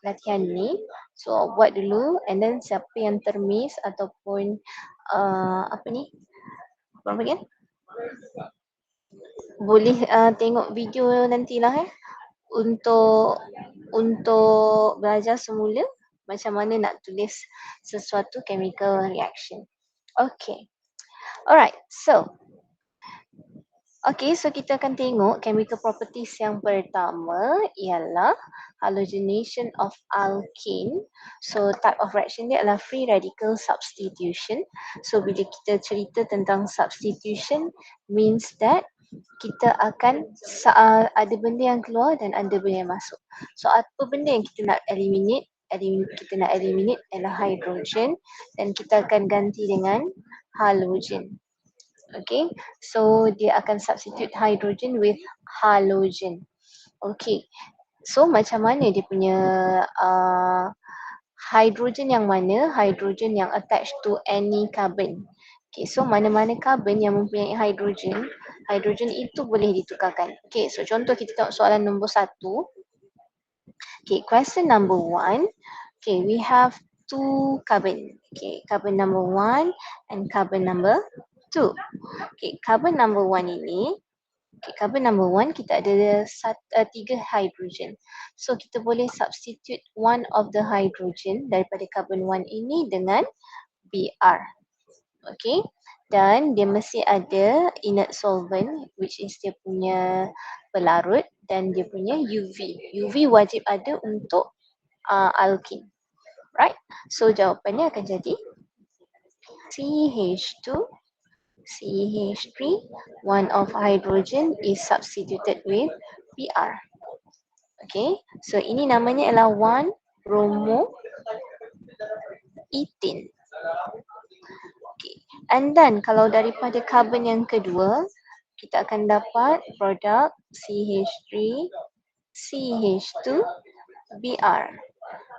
latihan ni. So buat dulu, and then siapa yang termiss ataupun apa ni, apa panggil, boleh tengok video nantilah untuk belajar semula macam mana nak tulis sesuatu chemical reaction. Okay. Alright, so kita akan tengok chemical properties yang pertama ialah halogenation of alkene. So type of reaction dia adalah free radical substitution. So bila kita cerita tentang substitution, means that kita akan ada benda yang keluar dan ada benda yang masuk. So apa benda yang kita nak eliminate? Kita nak eliminate adalah hydrogen dan kita akan ganti dengan halogen. Okay, so dia akan substitute hydrogen with halogen. Okay, so macam mana dia punya hydrogen yang mana? Hydrogen yang attached to any carbon. Okay, so mana-mana carbon yang mempunyai hydrogen, hydrogen itu boleh ditukarkan. Okay, so contoh kita tengok soalan nombor 1. Okay, question number 1. Okay, we have 2 carbon. Okay, carbon number 1 and carbon number 2. Okay, carbon number 1 ini, carbon number 1 kita ada 3 hydrogen. So kita boleh substitute one of the hydrogen daripada carbon 1 ini dengan Br. Okay, dan dia mesti ada inert solvent which is dia punya pelarut dan dia punya UV. UV wajib ada untuk alkene. Right, so jawapannya akan jadi CH2 CH3, one of hydrogen is substituted with Br. Okay, so ini namanya adalah 1-bromoethane. Okay, and then kalau daripada carbon yang kedua, kita akan dapat produk CH3, CH2, Br.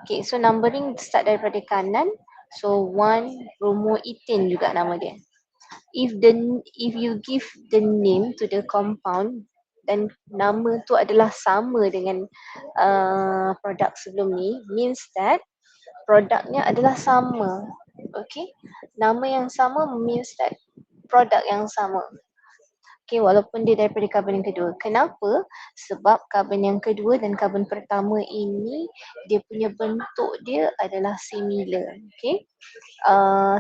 Okay, so numbering start daripada kanan, so 1-bromoethane juga nama dia. If you give the name to the compound dan nama tu adalah sama dengan produk sebelum ni, means that produknya adalah sama. Okay, nama yang sama means that produk yang sama. Okay, walaupun dia daripada karbon yang kedua. Kenapa? Sebab karbon yang kedua dan karbon pertama ini dia punya bentuk dia adalah similar. Okay,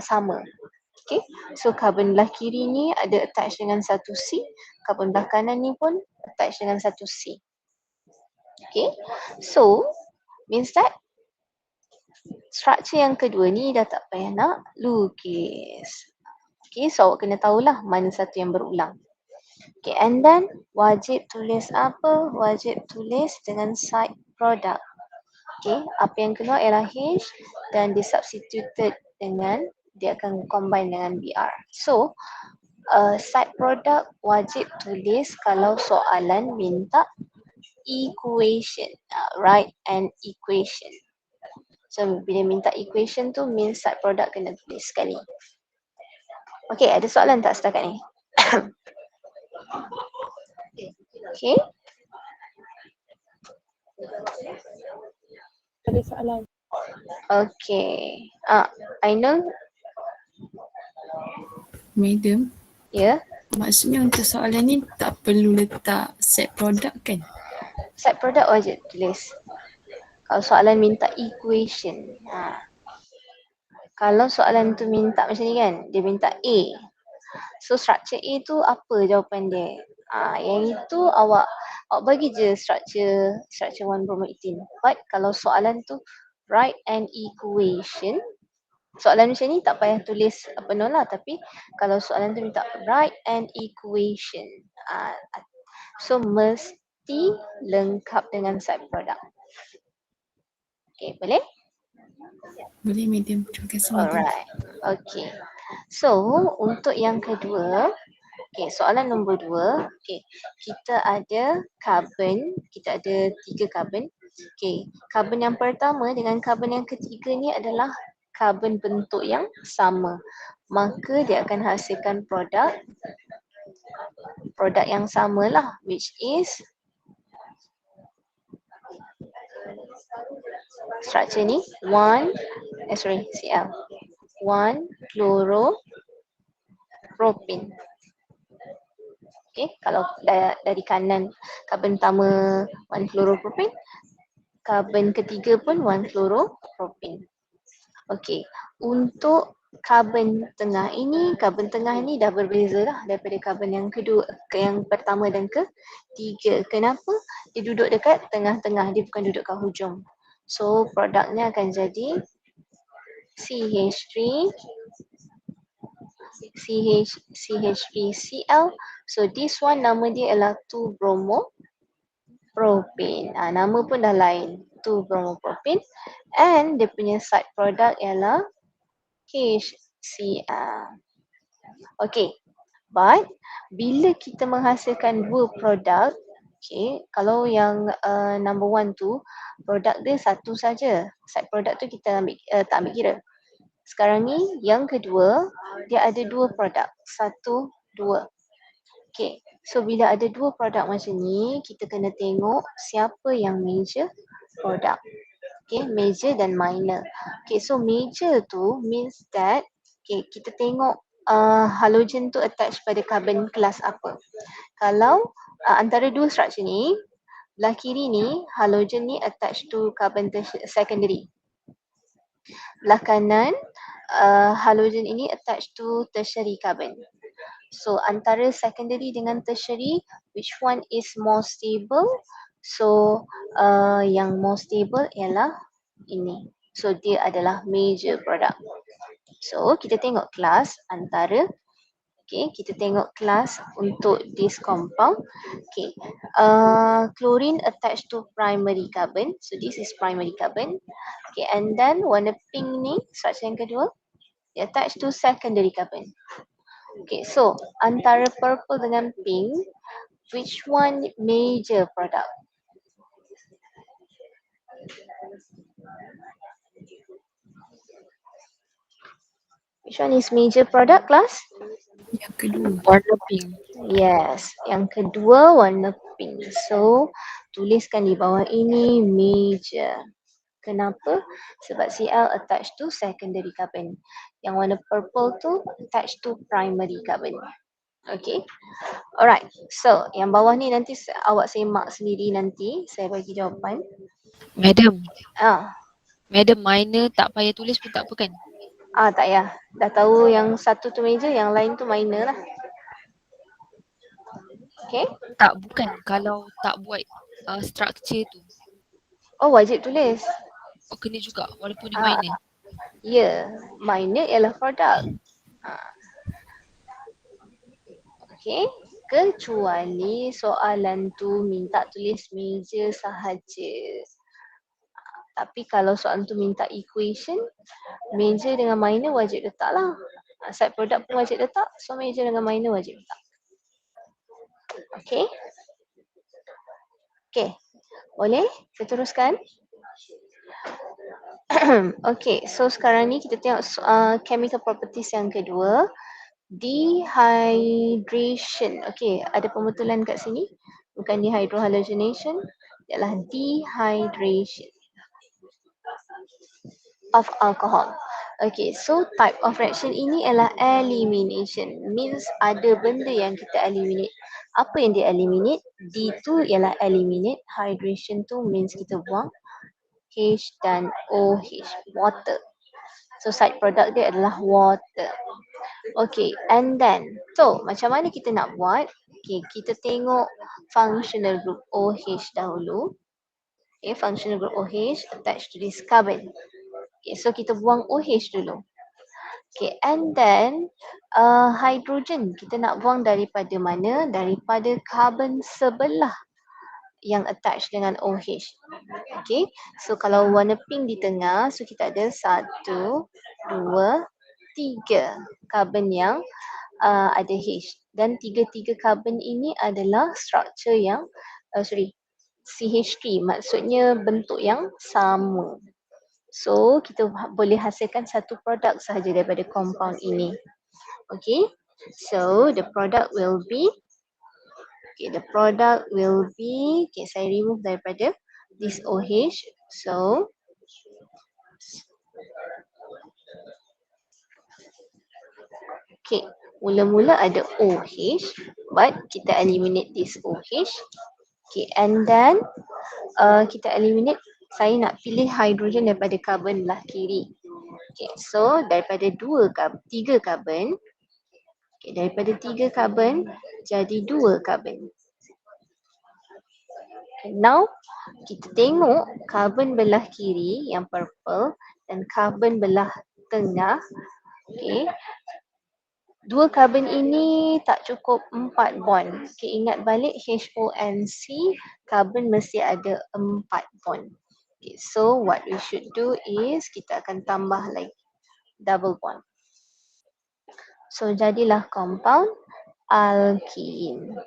sama. Okay, so karbon belah kiri ni ada attach dengan satu C, karbon belah kanan ni pun attach dengan satu C. Okay, so means that structure yang kedua ni dah tak payah nak lukis. Okay, so awak kena tahulah mana satu yang berulang. Okay, and then wajib tulis apa? Wajib tulis dengan side product. Okay, apa yang keluar ialah H dan disubstituted dengan, dia akan combine dengan Br. So, side product wajib tulis kalau soalan minta equation, write an equation. So, bila minta equation tu means side product kena tulis sekali. Okay, ada soalan tak setakat ni? Okay. Ada soalan. Okay. Ainul? Madam, Ya? maksudnya untuk soalan ni tak perlu letak set product kan? Set product wajib tulis. Kalau soalan minta equation. Kalau soalan tu minta macam ni kan, dia minta A. So structure A tu apa jawapan dia? Yang itu awak bagi je structure 1-bromoethane. But kalau soalan tu write an equation, soalan macam ni tak payah tulis penuh lah, tapi kalau soalan tu minta write an equation, so mesti lengkap dengan side product. Okay, boleh? Boleh madam, terima kasih madam. Alright, okay. So untuk yang kedua, okay, soalan nombor 2, okay, kita ada carbon, kita ada 3 carbon. Okay, carbon yang pertama dengan carbon yang ketiga ni adalah carbon bentuk yang sama. Maka dia akan hasilkan produk yang sama lah, which is Structure ni Cl. 1 chloropropene. Okay, kalau dari kanan karbon pertama 1 chloropropene, karbon ketiga pun 1 chloropropene. Okey, untuk karbon tengah ni dah berbeza lah daripada karbon yang kedua, yang pertama dan ketiga. Kenapa? Dia duduk dekat tengah-tengah, dia bukan duduk kat hujung. So produknya akan jadi CH3 CH3Cl. So this one nama dia ialah 2-bromopropane. Nama pun dah lain, 2-bromopropane, and dia punya side product ialah HCl. Okay, but bila kita menghasilkan dua produk, okay, kalau yang number one tu produk dia satu saja, side product tu kita ambil, tak ambil kira. Sekarang ni yang kedua dia ada dua produk, satu, dua. Okay, so bila ada dua produk macam ni, kita kena tengok siapa yang major produk. Okay, major dan minor. Okay, so major tu means that, okay, kita tengok halogen tu attach pada carbon kelas apa. Kalau antara dua structure ni, belah kiri ni halogen ni attach to carbon secondary. Belah kanan halogen ini attach to tertiary carbon. So antara secondary dengan tertiary, which one is more stable? So yang more stable ialah ini. So dia adalah major product. So kita tengok kelas antara, okay, kita tengok kelas untuk this compound. Okay, chlorine attached to primary carbon. So this is primary carbon. Okay, and then warna pink ni, structure yang kedua, dia attached to secondary carbon. Okay, so antara purple dengan pink, which one major product? Which one is major product, class? Yang kedua. Warna pink. Yes, yang kedua warna pink. So, tuliskan di bawah ini major. Kenapa? Sebab Cl attached to secondary carbon. Yang warna purple tu attached to primary carbon. Okay. Alright. So, yang bawah ni nanti awak semak sendiri nanti. Saya bagi jawapan. Madam, Ah, Madam minor tak payah tulis pun tak apa kan? tak payah. Dah tahu yang satu tu major, yang lain tu minor lah. Okay. Tak, bukan. Kalau tak buat structure tu. Oh, wajib tulis. Oh, kena juga walaupun dia Ah, minor. Ya, minor ialah produk. Okay, kecuali soalan tu minta tulis major sahaja. Tapi kalau soalan tu minta equation, major dengan minor wajib letak lah. Side product pun wajib letak, so major dengan minor wajib letak. Okay. Okay, boleh? Saya teruskan. Okay, so sekarang ni kita tengok chemical properties yang kedua. Dehydration. Okay, ada pembetulan kat sini. Bukan dehydrohalogenation, ialah dehydration of alcohol. Okay, so type of reaction ini ialah elimination. Means ada benda yang kita eliminate. Apa yang dia eliminate? D tu ialah eliminate. Hydration tu means kita buang H dan OH, water. So side product dia adalah water. Okay, and then, so macam mana kita nak buat? Okay, kita tengok functional group OH dahulu. Okay, functional group OH attached to this carbon. Okay, so kita buang OH dulu. Okay, and then hydrogen kita nak buang daripada mana? Daripada carbon sebelah yang attached dengan OH. Okay, so kalau warna pink di tengah, so kita ada 1, 2, 3 carbon yang ada H. Dan tiga-tiga carbon ini adalah structure yang, CH3, maksudnya bentuk yang sama. So, kita boleh hasilkan satu produk sahaja daripada compound ini. Okay, so the product will be, okay, saya remove daripada this OH. So, okay, mula-mula ada OH, but kita eliminate this OH. Okay, and then kita eliminate, saya nak pilih hidrogen daripada karbon belah kiri. Okay, so daripada 3 karbon, okay, daripada 3 karbon jadi 2 karbon. Okay, now kita tengok karbon belah kiri yang purple dan karbon belah tengah. Okay, 2 karbon ini tak cukup 4 bond. Okay, ingat balik HONC, karbon mesti ada 4 bond. Okay, so what we should do is kita akan tambah lagi double bond. So jadilah compound alkene.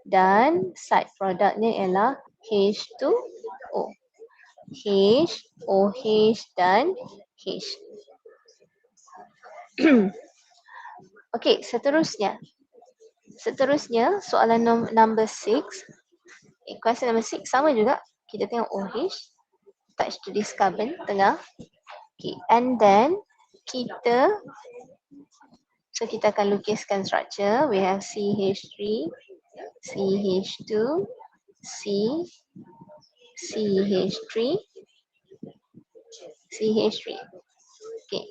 Dan side produknya ialah H2O. H, OH dan H. Okey, seterusnya. Soalan number 6. Question number 6 sama juga. Kita tengok OH. Touch to this carbon tengah. Okay, and then kita akan lukiskan structure. We have CH3, CH2, C, CH3, CH3. Okay.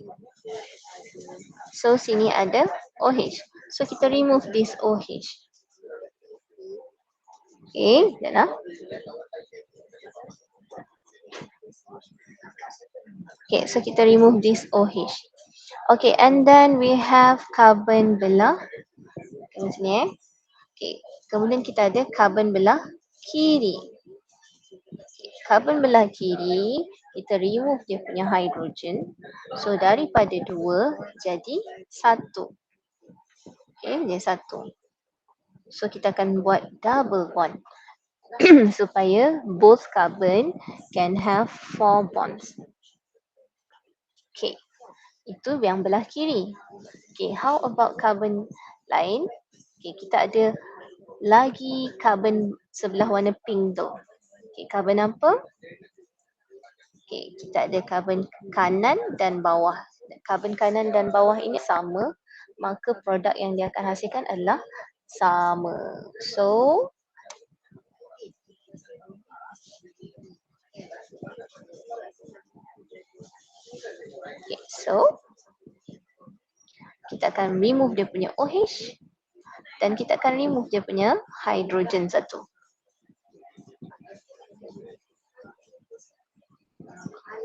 So sini ada OH. So kita remove this OH. Okay, sekejap. Okay, so kita remove this OH. Okay, and then we have carbon belah. Tengok sini Okay, kemudian kita ada carbon belah kiri. Okay, carbon belah kiri, kita remove dia punya hydrogen. So daripada 2 jadi 1. Okay, jadi 1. So kita akan buat double bond supaya both carbon can have 4 bonds. Okay, itu yang belah kiri. Okay, how about carbon lain? Okay, kita ada lagi carbon sebelah warna pink tu. Okay, carbon apa? Okay, kita ada carbon kanan dan bawah. Carbon kanan dan bawah ini sama, maka produk yang dia akan hasilkan adalah sama. So, okay, so kita akan remove dia punya OH dan kita akan remove dia punya hydrogen satu.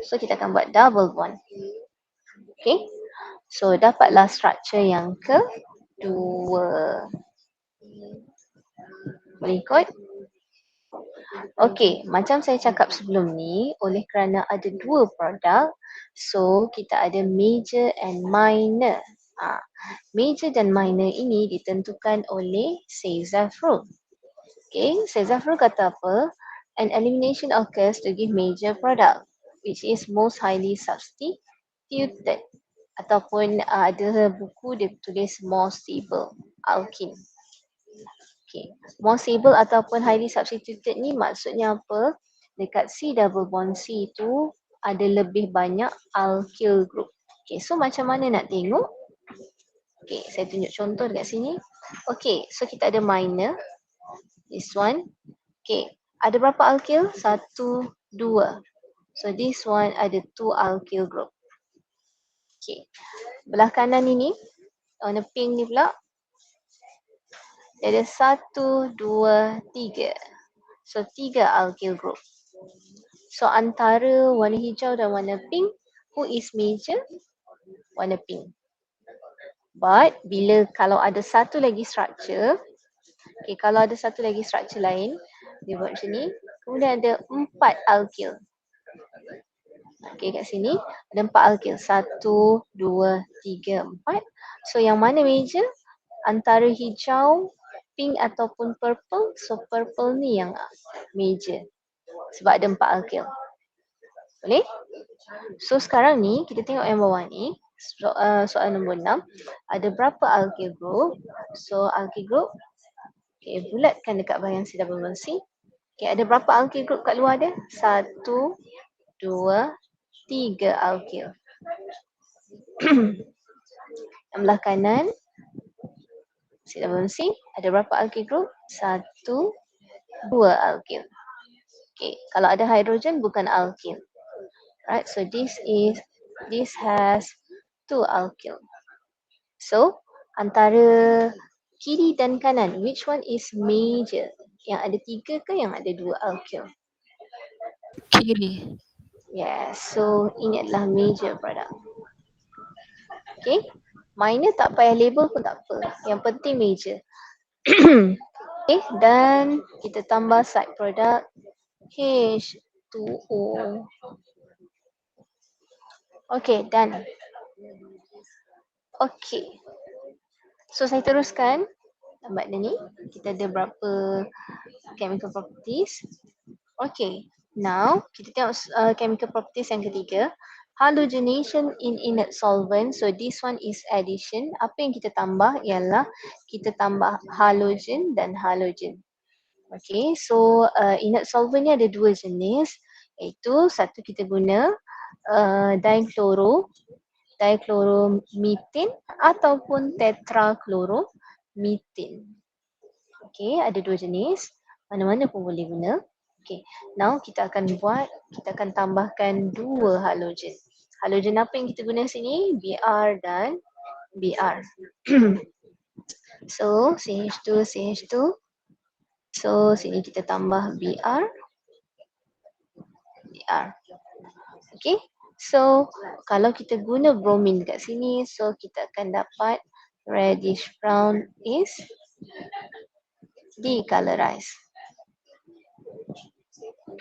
So kita akan buat double bond. Okay. So dapatlah structure yang kedua. Boleh ikut? Okay, macam saya cakap sebelum ni, oleh kerana ada 2 produk, so kita ada major and minor. Major dan minor ini ditentukan oleh Saytzeff rule. Okay, Saytzeff rule kata apa? An elimination occurs to give major product, which is most highly substituted. Ataupun ada buku dia tulis more stable alkene. Okay, more stable ataupun highly substituted ni maksudnya apa? Dekat C double bond C tu ada lebih banyak alkyl group. Okay, so macam mana nak tengok? Okay, saya tunjuk contoh dekat sini. Okay, so kita ada minor. This one. Okay, ada berapa alkyl? 1, 2. So this one ada 2 alkyl group. Okay, belah kanan ini, warna pink ni pula, dia ada 1, 2, 3. So 3 alkyl group. So antara warna hijau dan warna pink, who is major? Warna pink. But kalau ada satu lagi structure, okay, kalau ada satu lagi structure lain, dia buat macam ni, kemudian ada 4 alkyl. Okay, kat sini ada 4 alkyl. 1, 2, 3, 4. So yang mana major? Antara hijau, pink ataupun purple. So purple ni yang major. Sebab ada 4 alkyl. Boleh? So sekarang ni kita tengok yang bawah ni. Soalan nombor 6. Ada berapa alkyl group? So alkyl group, okay, bulatkan dekat bahagian C double bond C. Okay, ada berapa alkyl group kat luar dia? 1, 2, 3 alkyl. Yang belah kanan, C ada berapa alkyl group? 1, 2 alkyl. Okay, kalau ada hidrogen bukan alkyl. Right, so this has 2 alkyl. So, antara kiri dan kanan, which one is major? Yang ada 3 ke yang ada 2 alkyl? Kiri. Yes, so ini adalah major product. Okay, minor tak payah label pun tak apa. Yang penting major. Okay, dan kita tambah side product H2O. Okay, done. Okay. So saya teruskan lambat dah ni. Kita ada berapa chemical properties. Okay. Now kita tengok chemical properties yang ketiga. Halogenation in inert solvent. So this one is addition. Apa yang kita tambah ialah kita tambah halogen dan halogen. Okay. So inert solvent ni ada dua jenis. Iaitu satu kita guna dichloromethane ataupun tetrachloromethane. Okay, ada dua jenis. Mana-mana pun boleh guna. Okay, now kita akan tambahkan dua halogen. Halogen apa yang kita guna sini? Br dan Br. So, CH2, CH2. So, sini kita tambah Br. Br. Okay, so kalau kita guna bromine kat sini, so kita akan dapat reddish brown is decolorized.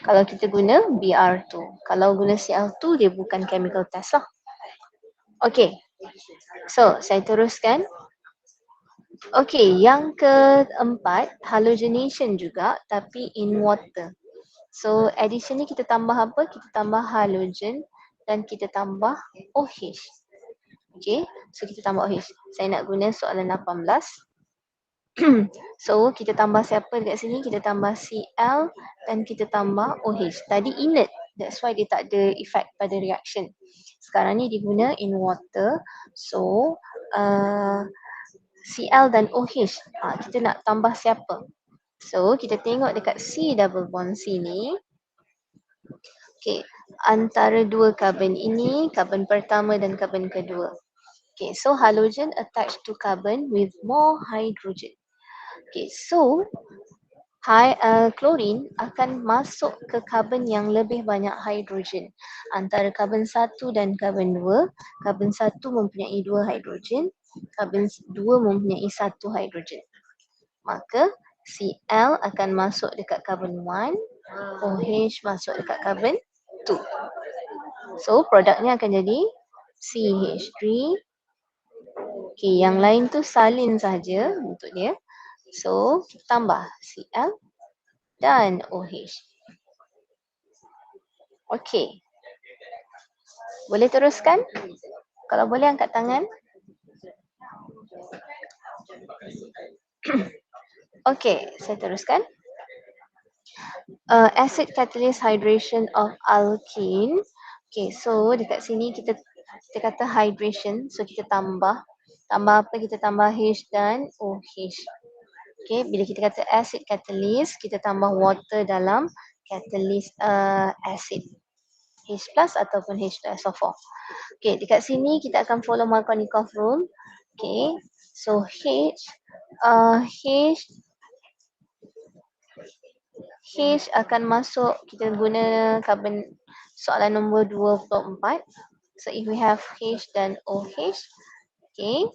Kalau kita guna Br2. Kalau guna Cl2, dia bukan chemical test lah. Okay, so saya teruskan. Okay, yang keempat, halogenation juga tapi in water. So addition ni kita tambah apa? Kita tambah halogen dan kita tambah OH. Okay, so kita tambah OH. Saya nak guna soalan 18. So kita tambah siapa dekat sini? Kita tambah Cl dan kita tambah OH. Tadi inert, that's why dia tak ada effect pada reaction. Sekarang ni diguna in water. So Cl dan OH, kita nak tambah siapa? So kita tengok dekat C double bond sini. Okay, antara dua carbon ini, carbon pertama dan carbon kedua. Okay, so halogen attached to carbon with more hydrogen. Okay, so chlorine akan masuk ke carbon yang lebih banyak hidrogen. Antara carbon 1 dan carbon 2, carbon 1 mempunyai 2 hidrogen, carbon 2 mempunyai 1 hidrogen. Maka Cl akan masuk dekat carbon 1, OH masuk dekat carbon 2. So produknya akan jadi CH3. Okay, yang lain tu salin saja untuk dia. So, kita tambah Cl dan OH. Okay. Boleh teruskan? Kalau boleh angkat tangan. Okay, saya teruskan. Acid catalyst hydration of alkene. Okay, so dekat sini kita kata hydration. So, kita tambah apa? Kita tambah H dan OH. Okay, bila kita kata acid catalyst, kita tambah water dalam catalyst acid. H plus ataupun H2SO4. Okay, dekat sini kita akan follow Markovnikov rule. Okay, so H akan masuk, kita guna carbon soalan nombor 24. So if we have H dan OH, okay,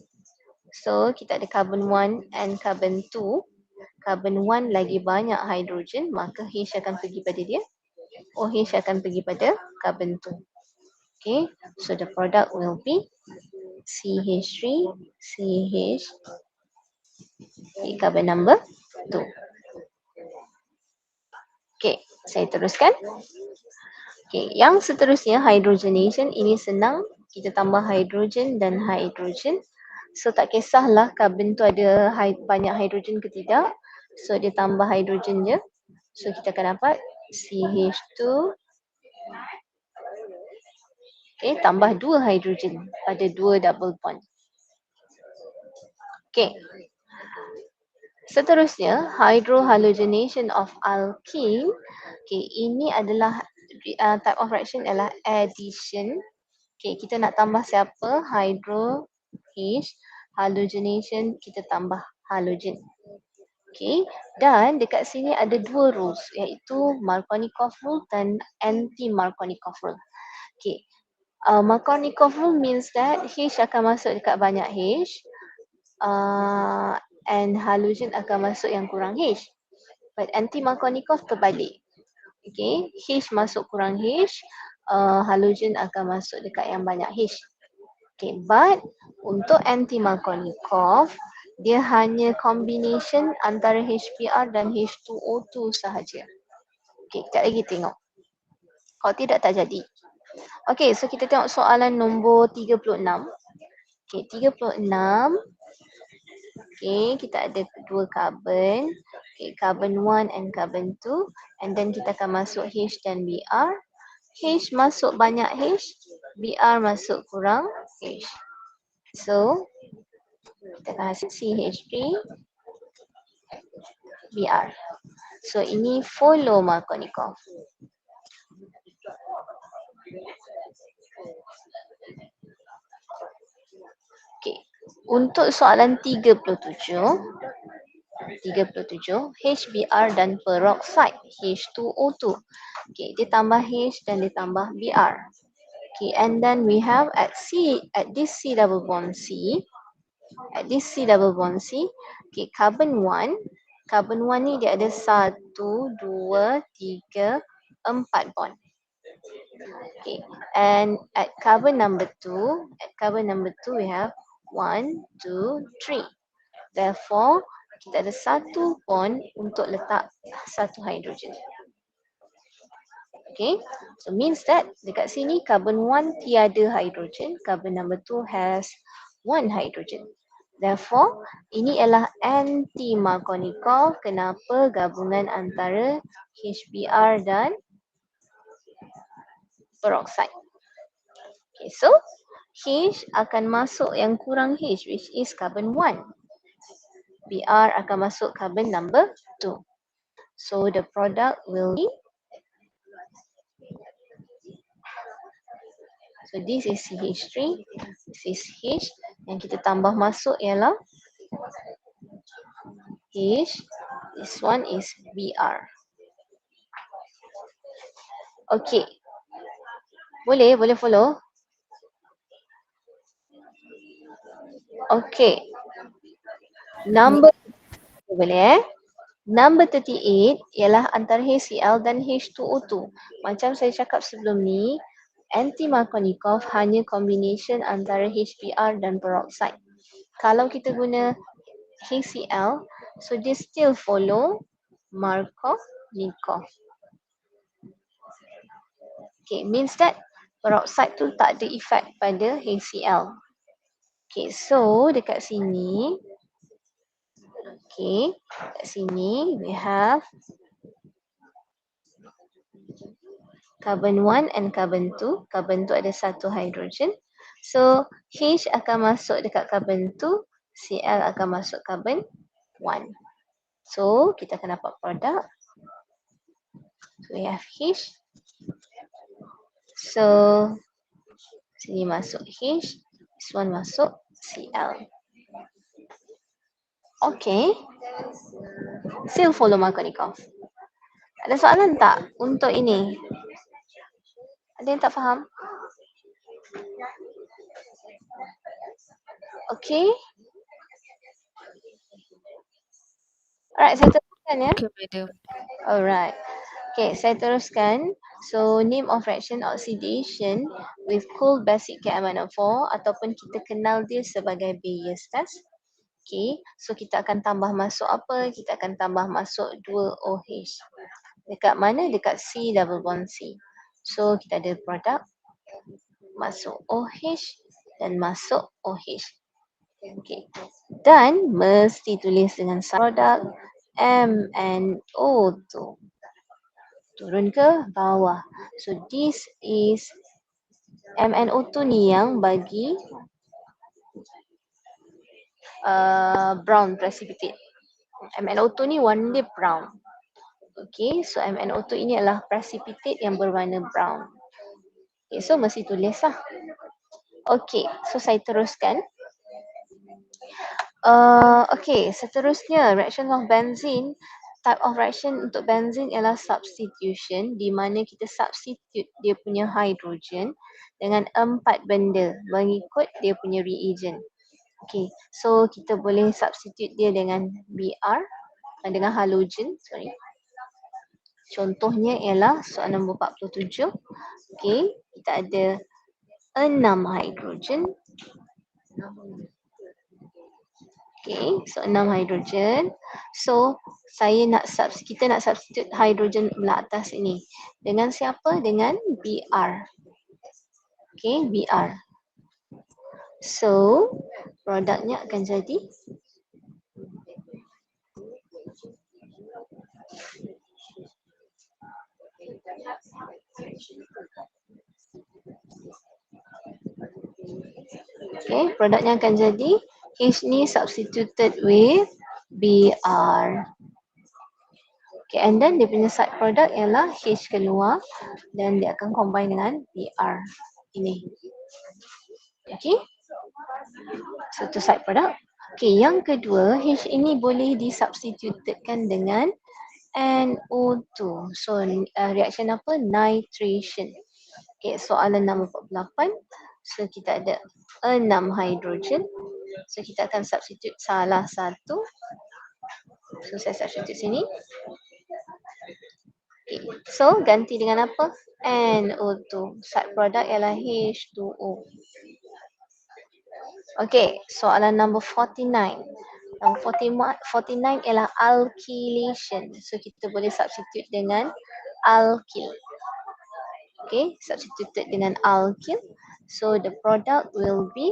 so kita ada carbon 1 and carbon 2. Carbon 1 lagi banyak hidrogen, maka H akan pergi pada dia. OH akan pergi pada carbon 2. Okay, so the product will be CH3, CH, okay, carbon number 2. Okay, saya teruskan. Okay, yang seterusnya hydrogenation, ini senang. Kita tambah hidrogen dan hidrogen. So tak kisahlah carbon tu ada banyak hidrogen ke tidak. So dia tambah hidrogen je. So kita akan dapat CH2 Okay, tambah 2 hidrogen pada 2 double bond. Okay. Seterusnya, hydrohalogenation of alkene. Okay, ini adalah type of reaction adalah addition. Okay, kita nak tambah siapa? Hydro H. Halogenation, kita tambah halogen. Okay, dan dekat sini ada dua rules iaitu Markovnikov rule dan anti-Markovnikov rule. Okay, Markovnikov rule means that H akan masuk dekat banyak H and halogen akan masuk yang kurang H. But anti-Markovnikov terbalik. Okay, H masuk kurang H, halogen akan masuk dekat yang banyak H. Okay, but untuk anti-Markovnikov, dia hanya combination antara HBr dan H2O2 sahaja. Okay, sekejap lagi tengok. Kalau tidak, tak jadi. Okay, so kita tengok soalan nombor 36. Okay, 36. Okay, kita ada dua carbon. Okay, carbon 1 and carbon 2. And then kita akan masuk H dan Br. H masuk banyak H, Br masuk kurang H. So, kita akan hasil CH3 Br. So, ini follow Markovnikov. Okay. Untuk soalan 37, HBr dan peroxide H2O2. Okay, dia tambah H dan dia tambah Br. Okay, and then we have at this C double bond C, okay, carbon 1 ni dia ada 1, 2, 3, 4 bond. Okay, and at carbon number 2 we have 1, 2, 3. Therefore, kita ada satu bond untuk letak satu hidrogen. Okay, so means that dekat sini carbon 1 tiada hidrogen, carbon number 2 has 1 hydrogen. Therefore, ini ialah anti-Markovnikov. Kenapa? Gabungan antara HBr dan peroxide. Okay, so H akan masuk yang kurang H, which is carbon 1. Br akan masuk carbon number 2. So the product will be, so this is CH3, this is H, yang kita tambah masuk ialah H, this one is Br. Okay, boleh follow? Okay, number boleh Number 38 ialah antara HCl dan H2O2. Macam saya cakap sebelum ni, anti-Markovnikov hanya combination antara HBr dan peroxide. Kalau kita guna HCl, so dia still follow Markovnikov. Okay, means that peroxide tu tak ada effect pada HCl. Okay, so dekat sini, okay, kat sini we have carbon 1 and carbon 2. Carbon 2 ada satu hydrogen. So, H akan masuk dekat carbon 2, Cl akan masuk carbon 1. So, kita akan dapat produk. So, we have H. So, sini masuk H, this one masuk Cl. Okay. Still follow Markovnikov. Ada soalan tak untuk ini? Ada yang tak faham? Okay. Alright, saya teruskan ya. Okay, madam. Alright. Okay, saya teruskan. So, name of reaction oxidation with cool basic KMnO4 ataupun kita kenal dia sebagai Bayes test. Okay, so kita akan tambah masuk apa? Kita akan tambah masuk 2 OH. Dekat mana? Dekat C double bond C. So, kita ada produk masuk OH dan masuk OH. Okay, dan mesti tulis dengan produk MnO2. Turun ke bawah. So this is MnO2 ni yang bagi brown precipitate. MnO2 ni warna dia brown. Okay, so MnO2 ini adalah precipitate yang berwarna brown. Okay, so mesti tulis lah. Okay, so saya teruskan. Okay, seterusnya reaction of benzene. Type of reaction untuk benzene ialah substitution, di mana kita substitute dia punya hydrogen dengan 4 benda mengikut dia punya reagent. Okay, so kita boleh substitute dia dengan Br, dengan halogen, sorry. Contohnya ialah soalan nombor 47. Okay, kita ada 6 hidrogen. Okay, so 6 hidrogen. So kita nak substitute hidrogen belah atas ini. Dengan siapa? Dengan Br. Okay, Br. So produknya akan jadi okay, produknya akan jadi H ni substituted with Br. Okay, and then dia punya side product ialah H keluar dan dia akan combine dengan Br ini. Okay, so tu side product. Okay, yang kedua, H ini boleh disubstitutedkan dengan NO2. So reaction apa? Nitration. Okay, soalan nombor 48. So kita ada 6 hidrogen. So kita akan substitute salah satu. So saya substitute sini. Okay. So ganti dengan apa? NO2. Side product ialah H2O. Okay, soalan nombor 49. Nombor 49 ialah alkylation. So kita boleh substitute dengan alkyl. Okay, substituted dengan alkyl. So the product will be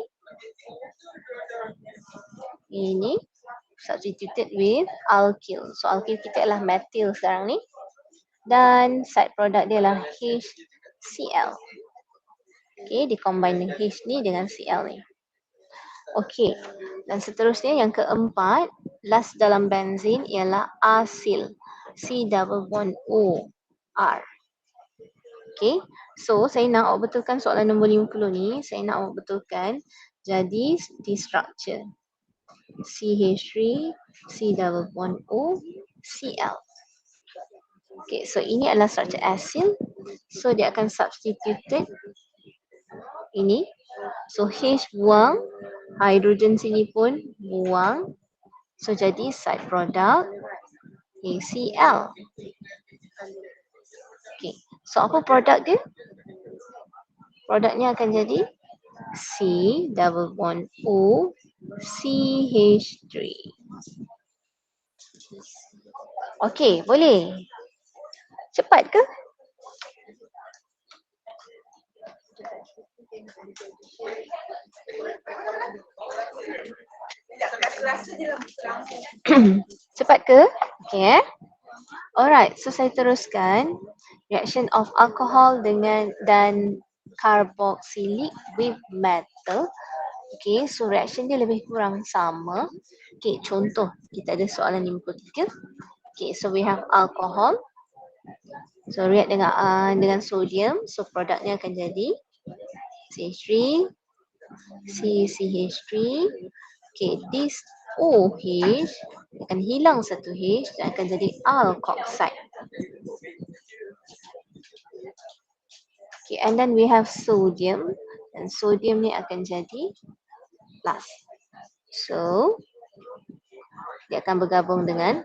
ini substituted with alkyl. So alkyl kita adalah methyl sekarang ni. Dan side product dia adalah HCl. Okay, dikombine dengan H ni dengan Cl ni. Okay, dan seterusnya yang keempat, last dalam benzene ialah acyl. C double bond O R. Okay, so saya nak awak betulkan soalan nombor 50 ni. Saya nak awak betulkan jadi di structure. CH3, C double bond O, Cl. Okay, so ini adalah structure acyl. So dia akan substituted ini. So H buang, hidrogen sini pun buang. So jadi side product HCl. Okay, so apa produk dia? Produknya akan jadi C double bond O CH3. Okay, boleh? Cepat ke? Cepat ke? Okay. Alright, so saya teruskan reaction of alcohol dengan dan carboxylic with metal. Okay, so reaction dia lebih kurang sama. Okay, contoh kita ada soalan 53. Okay, so we have alcohol. So react dengan sodium, so produknya akan jadi CH3, CCH3. Okay, this OH akan hilang satu H dan akan jadi alkoxide. Okay, and then we have sodium, dan sodium ni akan jadi plus. So dia akan bergabung dengan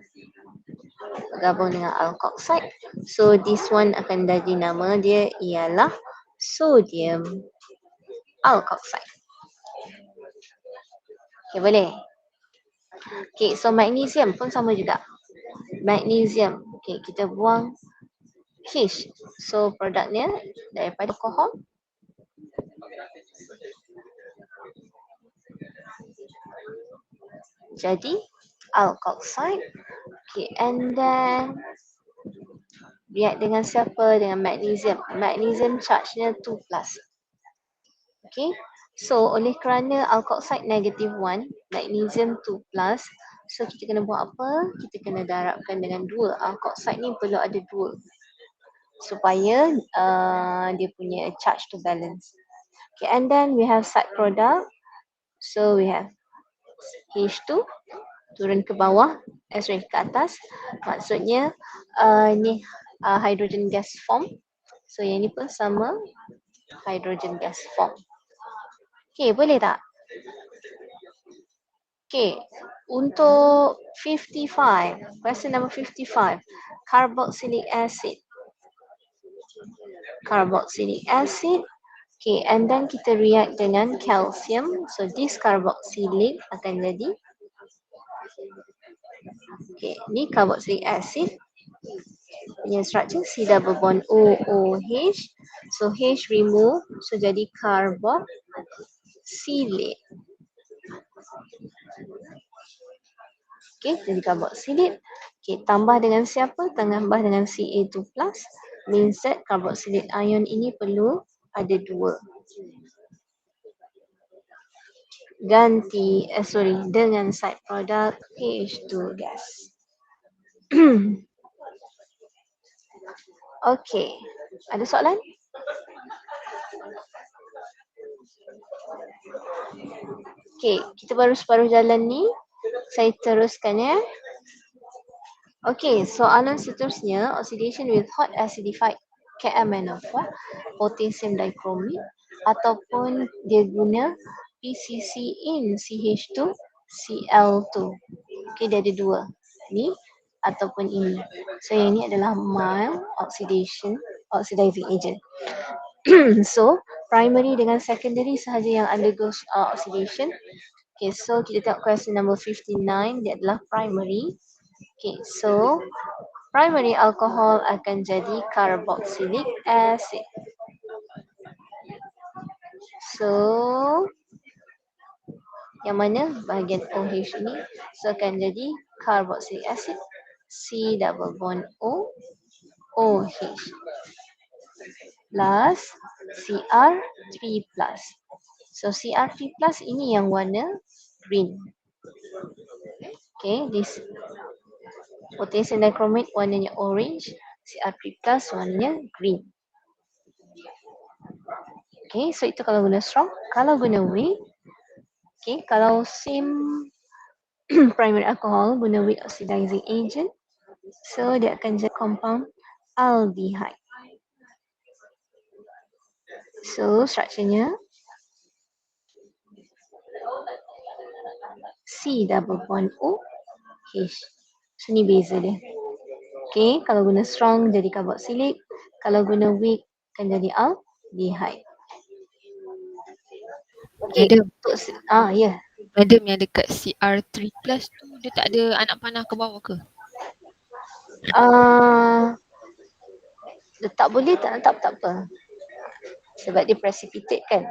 alkoxide. So this one akan jadi nama dia ialah sodium alkoxide. Okay, boleh? Okay, so magnesium pun sama juga. Magnesium, okay, kita buang H. So produknya daripada alkohol jadi alkoxide. Okay, and then react dengan siapa? Dengan magnesium. Magnesium charge-nya 2+. Okay. So oleh kerana alkoxide negative 1, magnesium 2 plus, so kita kena buat apa? Kita kena darabkan dengan 2. Alkoxide ni perlu ada 2 supaya dia punya charge to balance. Okay, and then we have side product. So we have H2 turun ke bawah, sorry, ke atas. Maksudnya ni hydrogen gas form. So yang ni pun sama, hydrogen gas form. Okay, boleh tak? Okay, untuk 55, question number 55, carboxylic acid. Carboxylic acid. Okay, and then kita react dengan calcium. So this carboxylic akan jadi, okay, ni carboxylic acid punya structure C double bond OOH. So H remove, so jadi carboxylate. Okay, jadi carboxylate. Okay, tambah dengan siapa? Tambah dengan Ca2+, means that carboxylate ion ini perlu ada 2. Ganti, dengan side product H2 gas. Okay, ada soalan? Okay, kita baru separuh jalan ni. Saya teruskan ya. Okay, soalan seterusnya, oxidation with hot acidified KMnO4, potassium dichromate, ataupun dia guna PCC in CH2 Cl2. Okay, dia ada 2. Ni ataupun ini. So yang ni adalah mild oxidizing agent. So primary dengan secondary sahaja yang undergoes oxidation. Okay, so kita tengok question number 59, dia adalah primary. Okay, so primary alcohol akan jadi carboxylic acid. So yang mana bahagian OH ni, so akan jadi carboxylic acid C double bond O OH plus Cr3 plus. So Cr3 plus ini yang warna green. Okay, this potassium dichromate warnanya orange, Cr3 plus warnanya green. Okay, so itu kalau guna strong. Kalau guna weak, okay, kalau same primary alcohol guna weak oxidizing agent, so dia akan jadi compound aldehyde. So structurenya C double bond O H. So ni beza dia. Okay, kalau guna strong jadi carboxylic, kalau guna weak akan jadi aldehyde. Okay, Madam, untuk ya. madam yang dekat CR3 plus tu dia tak ada anak panah ke bawah ke? Letak boleh tak letak tak apa. Sebab dia precipitate kan.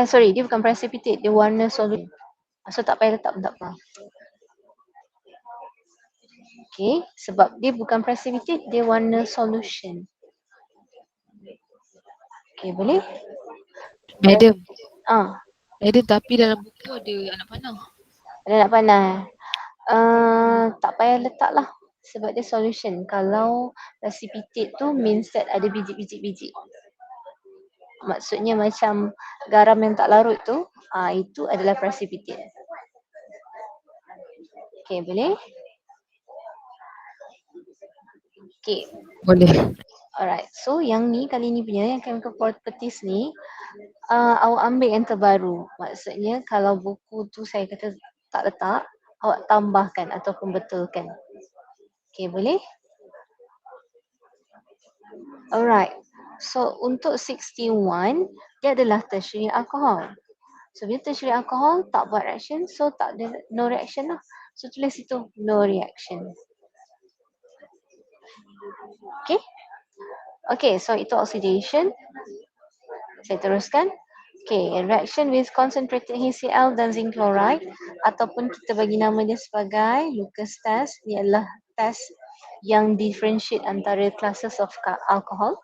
Sorry, dia bukan precipitate, dia warna solid. So tak payah letak pun tak apa. Okay, sebab dia bukan precipitate, dia warna solution. Okay, boleh? Madam, Ah, madam tapi dalam buku ada anak panah. ada nak panah. Tak payah letak lah. Sebab dia solution. Kalau precipitate tu means that ada biji-biji. Maksudnya macam garam yang tak larut tu, itu adalah precipitate. Okay, boleh? Okay. Boleh. Alright, so yang ni kali ni punya yang chemical properties ni awak ambil yang terbaru. Maksudnya kalau buku tu saya kata tak letak, awak tambahkan ataupun betulkan. Okay, boleh? Alright, so untuk 61, dia adalah tertiary alcohol. So bila tertiary alcohol tak buat reaction, so tak ada, no reaction lah. So tulis itu no reaction. Okay? Okay, so itu oxidation. Saya teruskan. Okay, reaction with concentrated HCl dan zinc chloride ataupun kita bagi nama dia sebagai Lucas test. Ia adalah test yang differentiate antara classes of alcohol.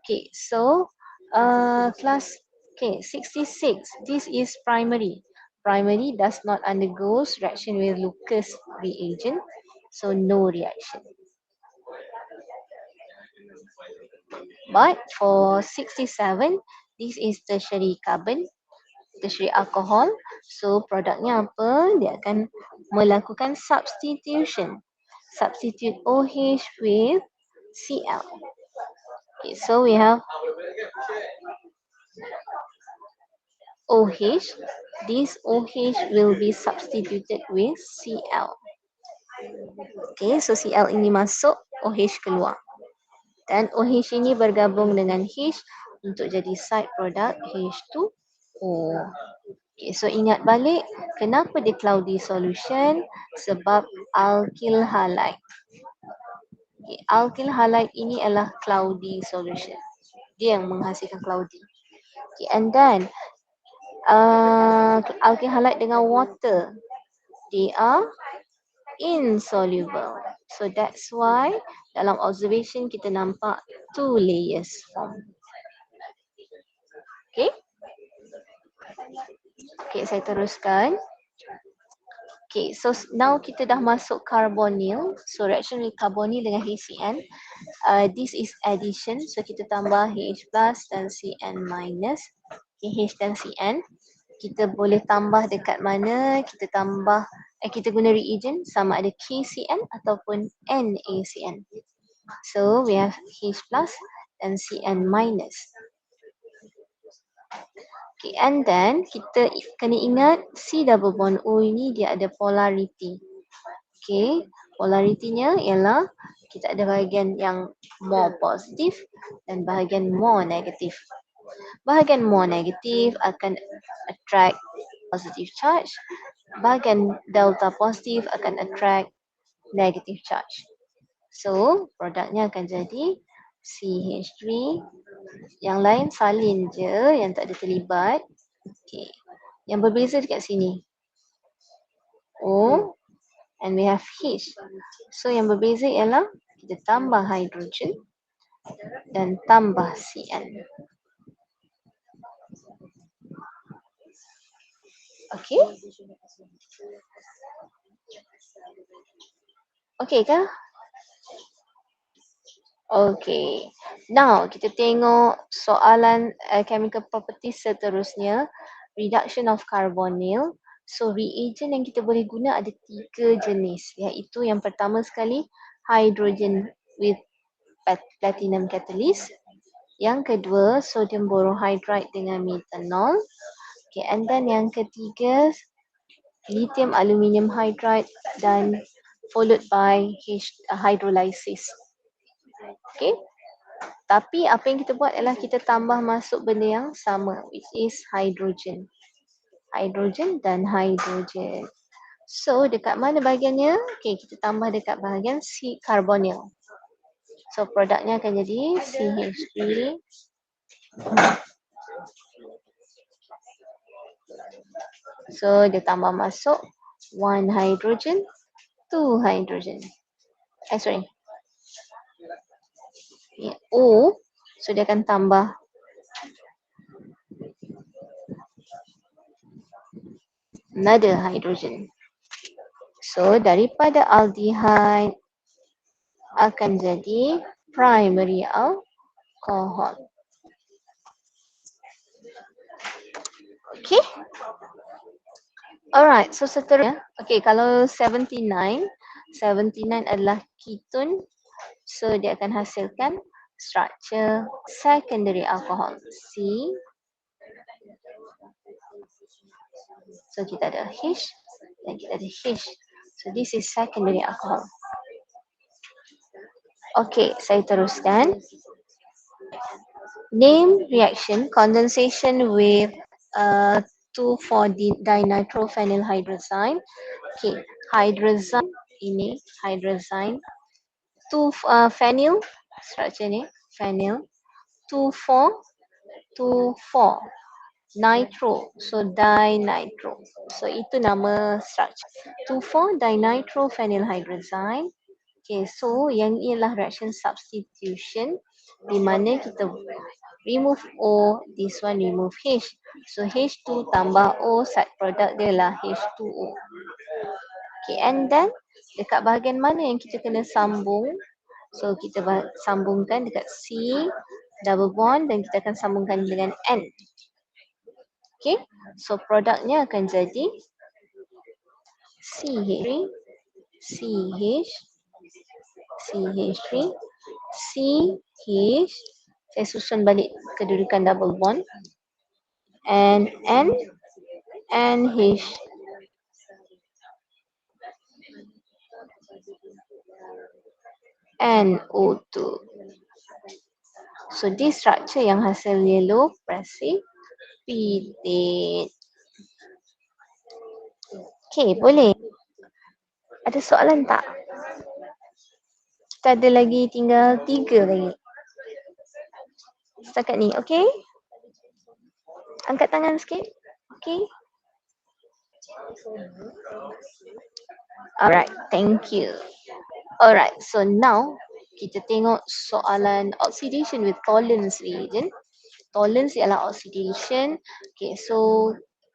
Okay, so class Okay, 66. This is primary. Primary does not undergo reaction with Lucas reagent, so no reaction. But for 67, this is tertiary carbon, tertiary alcohol. So produknya apa? Dia akan melakukan substitution. Substitute OH with Cl. Okay, so we have OH. This OH will be substituted with Cl. Okay, so Cl ini masuk, OH keluar. Dan OH ini bergabung dengan H untuk jadi side product H2O. Okay, so ingat balik, kenapa dia cloudy solution? Sebab alkyl halide. Okay, alkyl halide ini adalah cloudy solution. Dia yang menghasilkan cloudy. Okay, and then alkyl halide dengan water, they are insoluble. So that's why dalam observation kita nampak 2 layers form. Okay. Okay, saya teruskan. Okay, so now kita dah masuk carbonyl. So reaction with carbonyl dengan HCN. This is addition. So kita tambah H plus dan Cn minus. Okay, H dan Cn. Kita boleh tambah dekat mana, kita tambah, kita guna reagent sama ada KCN ataupun NaCN. So we have H plus dan Cn minus. Okay, and then kita kena ingat C double bond O ini dia ada polarity. Okay, polaritinya ialah kita ada bahagian yang more positif dan bahagian more negatif. Bahagian more negatif akan attract positive charge. Bahagian delta positif akan attract negative charge. So, produknya akan jadi CH3. Yang lain salin je, yang tak ada terlibat. Okay. Yang berbeza dekat sini. O and we have H. So, yang berbeza ialah kita tambah hydrogen dan tambah Cn. Okay. Okay kah? Okay. Now, kita tengok soalan chemical properties seterusnya. Reduction of carbonyl. So, reagent yang kita boleh guna ada 3 jenis. Iaitu yang pertama sekali, hydrogen with platinum catalyst. Yang kedua, sodium borohydride dengan methanol. Okay, and then yang ketiga, lithium aluminium hydride dan followed by hydrolysis. Okay. Tapi apa yang kita buat adalah kita tambah masuk benda yang sama, which is hydrogen. Hydrogen dan hydrogen. So dekat mana bahagiannya? Okay, kita tambah dekat bahagian C carbonyl. So produknya akan jadi CH3. So dia tambah masuk 1 hydrogen, 2 hydrogen. Sorry. O, so dia akan tambah another hydrogen. So daripada aldehyde akan jadi primary alcohol. Okay. Alright, so seterusnya, okay, kalau 79 adalah ketone, so dia akan hasilkan structure secondary alcohol, C. So kita ada H dan kita ada H. So this is secondary alcohol. Okay, saya teruskan. Name reaction condensation with 2,4-dinitrophenylhydrazine. Okay, hydrazine ini hydrazine. 2 phenyl structure ni phenyl. 2,4 nitro, so dinitro. So itu nama structure. 2,4-dinitrophenylhydrazine. Okay, so yang ini adalah reaction substitution di mana kita remove O, this one remove H. So H2 tambah O, side product dia lah H2O. Okay, and then dekat bahagian mana yang kita kena sambung? So kita sambungkan dekat C, double bond, dan kita akan sambungkan dengan N. Okay, so produknya akan jadi CH3, CH, CH3, CH, saya susun balik kedudukan double bond, and N, NH. NO2. So this structure yang hasil yellow precipitate. Okay, boleh. Ada soalan tak? Kita ada lagi tinggal 3 lagi. Setakat ni, okay? Angkat tangan sikit. Okay? Alright, thank you. Alright, so now kita tengok soalan oxidation with Tollens reagent. Tollens ialah oxidation. Okay, so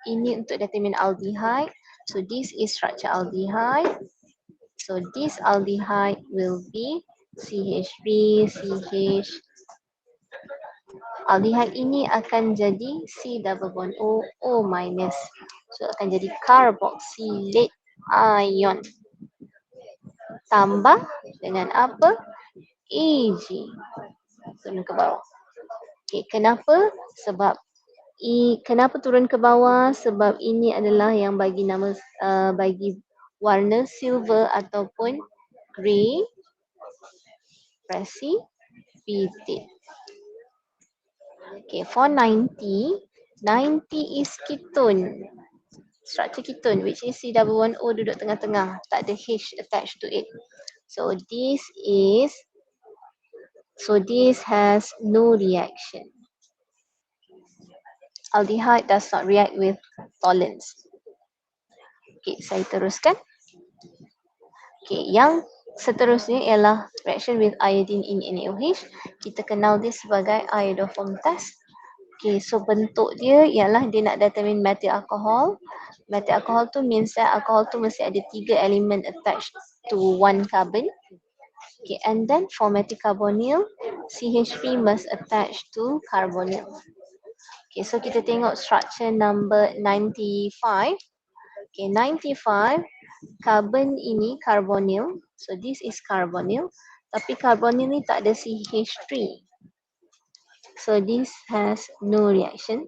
ini untuk determine aldehyde. So this is structure aldehyde. So this aldehyde will be CH3, CH. Aldehyde ini akan jadi C double bond O, O minus. So akan jadi carboxylate ion. Tambah dengan apa? Ag. Turun ke bawah. Okay, kenapa? Sebab kenapa turun ke bawah? Sebab ini adalah yang bagi nama bagi warna silver ataupun grey precipitate. Okay, for 90 is ketone. Structure ketone which is C double one O duduk tengah-tengah, tak ada H attached to it. So this has no reaction. Aldehyde does not react with Tollens. Okay, saya teruskan. Okay, yang seterusnya ialah reaction with iodine in NaOH. Kita kenal dia sebagai iodoform test. Okay, so bentuk dia ialah dia nak determine methyl alcohol. Methyl alcohol tu means that alcohol tu mesti ada 3 element attached to 1 carbon. Okay, and then for methyl carbonyl, CH3 must attach to carbonyl. Okay, so kita tengok structure number 95. Okay, 95, carbon ini carbonyl. So this is carbonyl. Tapi carbonyl ni tak ada CH3. So this has no reaction.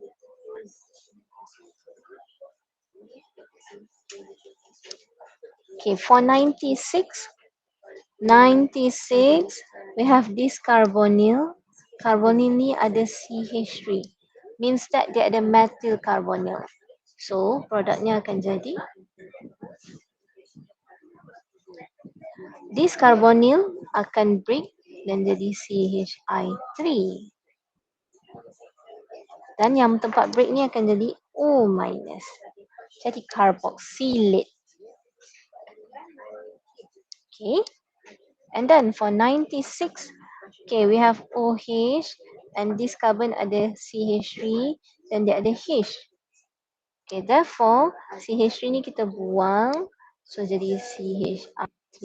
Okay, for 96, we have this carbonyl. Carbonyl ni ada CH3. Means that dia ada methyl carbonyl. So produknya akan jadi this carbonyl akan break dan jadi CHI3. Dan yang tempat break ni akan jadi O minus. Jadi carboxylate. Okay. And then for 96, okay, we have OH and this carbon ada CH3 dan dia ada H. Okay, therefore CH3 ni kita buang. So jadi CHI3.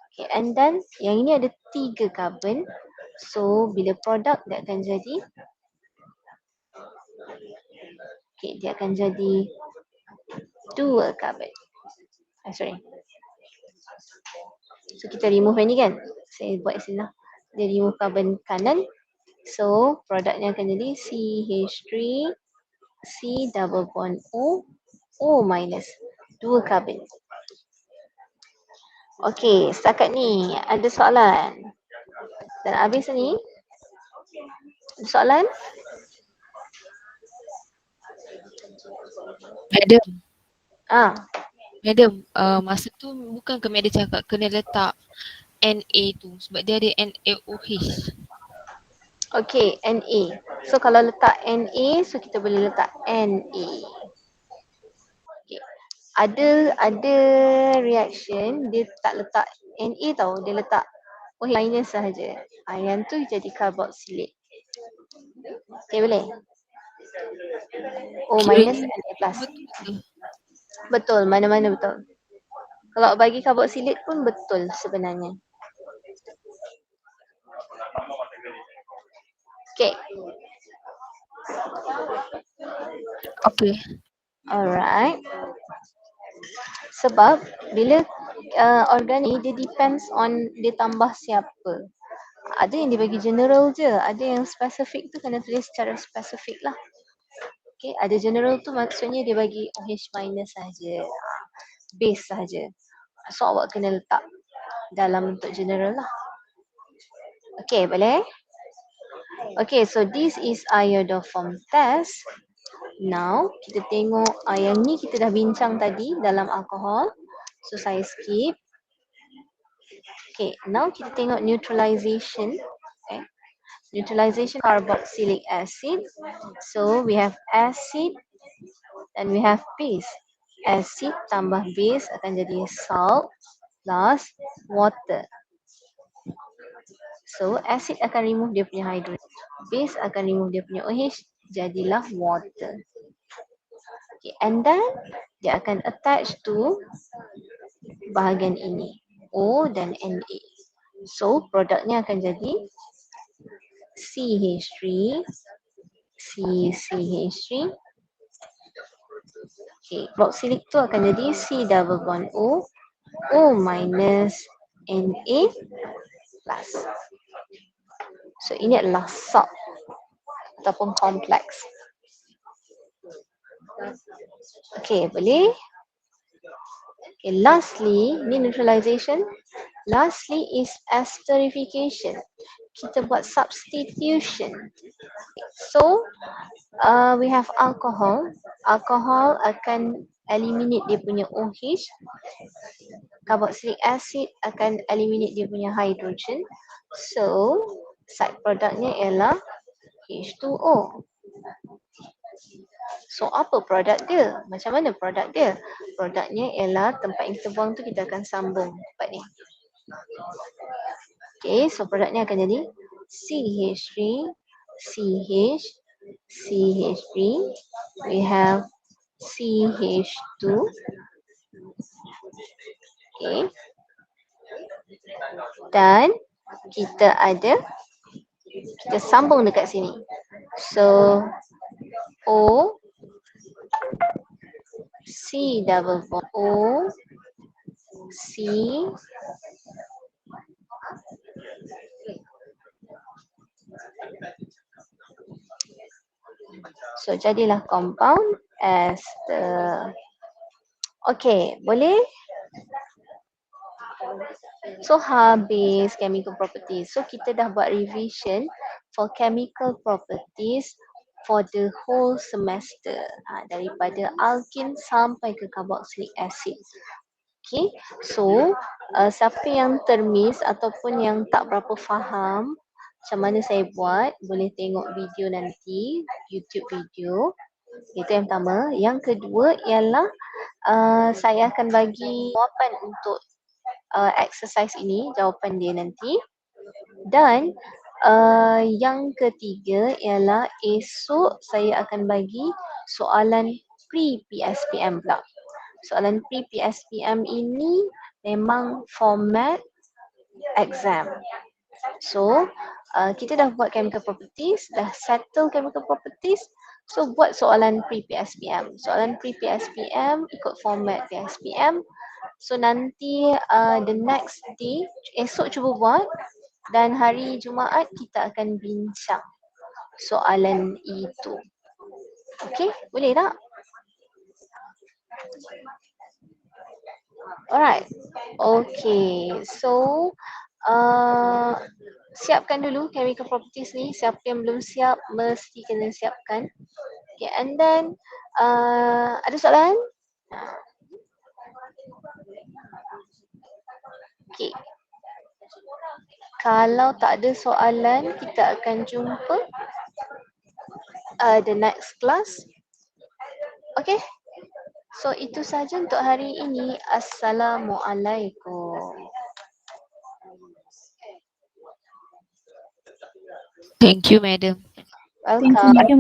Okay, and then yang ini ada 3 carbon. So bila produk dia akan jadi, okay, dia akan jadi 2 carbon. Sorry. So kita remove yang ni kan. Saya buat istilah. Dia remove carbon kanan. So produknya akan jadi CH3, C double bond O, O minus. 2 carbon. Okay, setakat ni ada soalan? Dan habis ni? Ada soalan? Madam, Madam, masa tu bukan ke Madam cakap kena letak Na tu sebab dia ada NaOH. okay, Na. So kalau letak Na, so kita boleh letak Na. Okay. Ada reaction dia tak letak Na tau, dia letak OH minus sahaja. Yang tu jadi carboxylate. Okay, boleh? O minus Kiranya NA plus. betul ke? Betul, mana-mana betul. Kalau bagi karboksilit pun betul sebenarnya. Okay, Okay. alright. Sebab bila organik dia depends on dia tambah siapa. Ada yang dia bagi general je, ada yang spesifik tu kena tulis secara spesifik lah. Okay, ada general tu maksudnya dia bagi OH minus saja, base saja. So awak kena letak dalam bentuk general lah. Okay, boleh? Okay, so this is iodoform test. Now, kita tengok yang ni kita dah bincang tadi dalam alkohol. So, saya skip. Okay, now kita tengok neutralization. Okay. Neutralization carboxylic acid. So, we have acid and we have base. Acid tambah base akan jadi salt plus water. So, acid akan remove dia punya hydrogen. Base akan remove dia punya OH. Jadilah water. Okay, and then dia akan attach to bahagian ini. O dan Na. So, produknya akan jadi CH3, CCH3. Okay, carboxylic tu akan jadi C double bond O, O minus Na plus. So, ini adalah salt ataupun kompleks. Okay, boleh? Okay, lastly, ni neutralization. Lastly is esterification. Kita buat substitution. So, we have alcohol. Alcohol akan eliminate dia punya OH. Carboxylic acid akan eliminate dia punya hydrogen. So, side produknya ialah H2O. So, apa produk dia? Macam mana produk dia? Produknya ialah tempat yang kita buang tu kita akan sambung tempat ni. Okay, so produknya akan jadi CH3, CH, CH3. We have CH2. Okay. Dan kita sambung dekat sini. So, O, C double bond O, C, so jadilah compound ester. Okay, boleh? So habis chemical properties. So kita dah buat revision for chemical properties for the whole semester. Daripada alkene sampai ke carboxylic acid. Okay, so siapa yang termiss ataupun yang tak berapa faham macam mana saya buat, boleh tengok video nanti, YouTube video. Itu yang pertama. Yang kedua ialah saya akan bagi jawapan untuk exercise ini, jawapan dia nanti. Dan yang ketiga ialah esok saya akan bagi soalan pre-PSPM pula. Soalan pre-PSPM ini memang format exam. So, kita dah buat chemical properties, dah settle chemical properties. So, buat soalan pre-PSPM. Soalan pre-PSPM ikut format PSPM. So, nanti the next day, esok cuba buat dan hari Jumaat kita akan bincang soalan itu. Okay, boleh tak? Alright. Okay, so siapkan dulu chemical properties ni. Siapa yang belum siap mesti kena siapkan. Okay, and then ada soalan? Okay. Kalau tak ada soalan, kita akan jumpa the next class. Okay. So itu saja untuk hari ini. Assalamualaikum. Thank you, madam. Thank you Welcome. Megan.